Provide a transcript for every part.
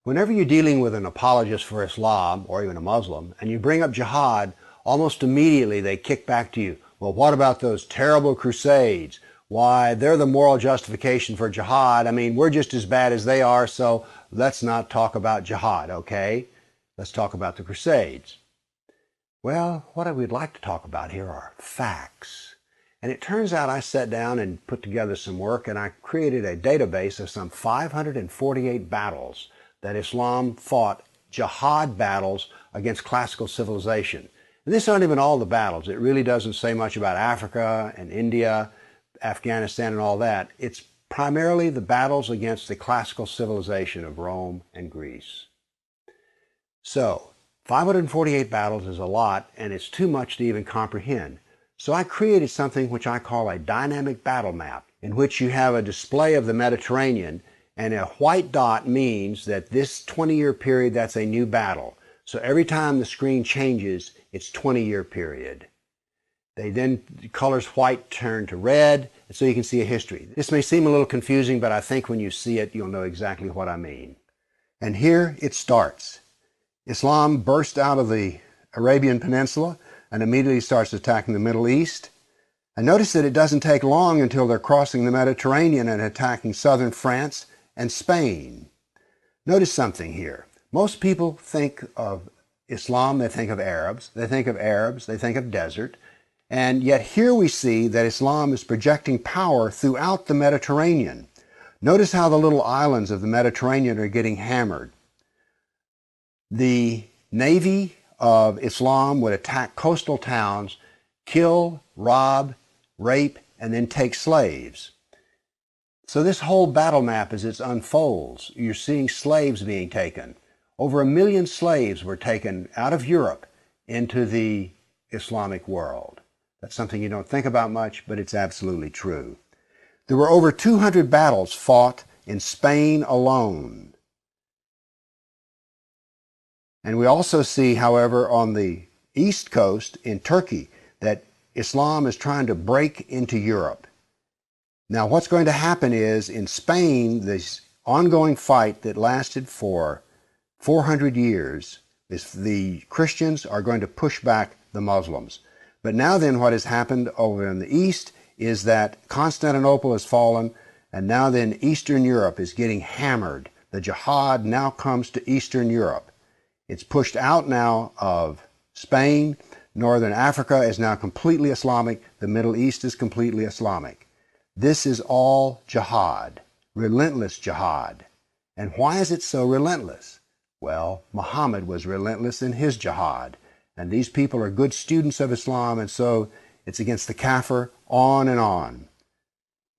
Whenever you're dealing with an apologist for Islam, or even a Muslim, and you bring up jihad, almost immediately they kick back to you, well, what about those terrible crusades? Why, they're the moral justification for jihad. I mean, we're just as bad as they are, so let's not talk about jihad, okay? Let's talk about the crusades. Well, what I would like to talk about here are facts. And it turns out I sat down and put together some work, and I created a database of some 548 battles that Islam fought, jihad battles against classical civilization. And these aren't even all the battles. It really doesn't say much about Africa and India, Afghanistan and all that. It's primarily the battles against the classical civilization of Rome and Greece. So, 548 battles is a lot, and it's too much to even comprehend. So I created something which I call a dynamic battle map, in which you have a display of the Mediterranean, and a white dot means that this 20-year period, that's a new battle. So every time the screen changes, it's 20-year period. The colors white turn to red, and so you can see a history. This may seem a little confusing, but I think when you see it, you'll know exactly what I mean. And here it starts. Islam burst out of the Arabian Peninsula and immediately starts attacking the Middle East. And notice that it doesn't take long until they're crossing the Mediterranean and attacking southern France and Spain. Notice something here. Most people think of Islam, they think of Arabs, they think of desert, and yet here we see that Islam is projecting power throughout the Mediterranean. Notice how the little islands of the Mediterranean are getting hammered. The navy of Islam would attack coastal towns, kill, rob, rape, and then take slaves. So this whole battle map, as it unfolds, you're seeing slaves being taken. Over 1 million slaves were taken out of Europe into the Islamic world. That's something you don't think about much, but it's absolutely true. There were over 200 battles fought in Spain alone. And we also see, however, on the east coast in Turkey, that Islam is trying to break into Europe. Now, what's going to happen is, in Spain, this ongoing fight that lasted for 400 years, the Christians are going to push back the Muslims. But now then, what has happened over in the east is that Constantinople has fallen, and now then Eastern Europe is getting hammered. The jihad now comes to Eastern Europe. It's pushed out now of Spain. Northern Africa is now completely Islamic. The Middle East is completely Islamic. This is all jihad, relentless jihad. And why is it so relentless? Well, Muhammad was relentless in his jihad. And these people are good students of Islam, and so it's against the kafir, on and on.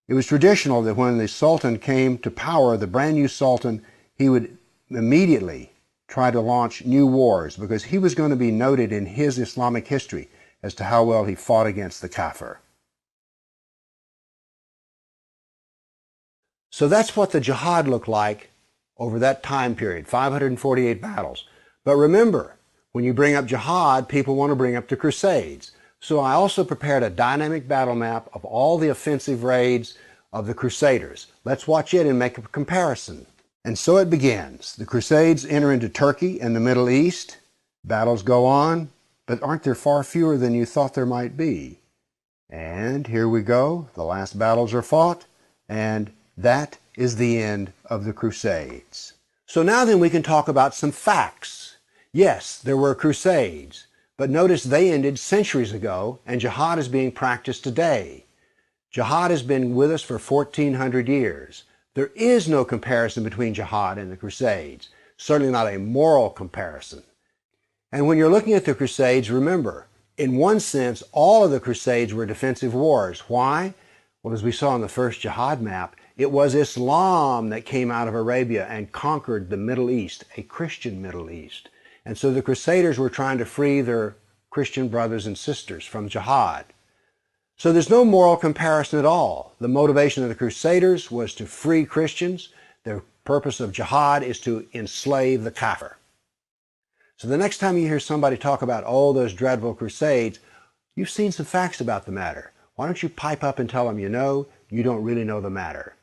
It was traditional that when the Sultan came to power, the brand new Sultan, he would immediately try to launch new wars, because he was going to be noted in his Islamic history as to how well he fought against the kafir. So that's what the jihad looked like over that time period, 548 battles. But remember, when you bring up jihad, people want to bring up the Crusades. So I also prepared a dynamic battle map of all the offensive raids of the Crusaders. Let's watch it and make a comparison. And so it begins. The Crusades enter into Turkey and the Middle East. Battles go on, but aren't there far fewer than you thought there might be? And here we go. The last battles are fought, and that is the end of the Crusades. So now then we can talk about some facts. Yes, there were crusades, but notice they ended centuries ago, and jihad is being practiced today. Jihad has been with us for 1,400 years. There is no comparison between jihad and the crusades, certainly not a moral comparison. And when you're looking at the crusades, remember, in one sense, all of the crusades were defensive wars. Why? Well, as we saw in the first jihad map, it was Islam that came out of Arabia and conquered the Middle East, a Christian Middle East. And so the Crusaders were trying to free their Christian brothers and sisters from jihad. So there's no moral comparison at all. The motivation of the Crusaders was to free Christians. The purpose of jihad is to enslave the kafir. So the next time you hear somebody talk about, oh, those dreadful crusades, you've seen some facts about the matter. Why don't you pipe up and tell them, you know, you don't really know the matter.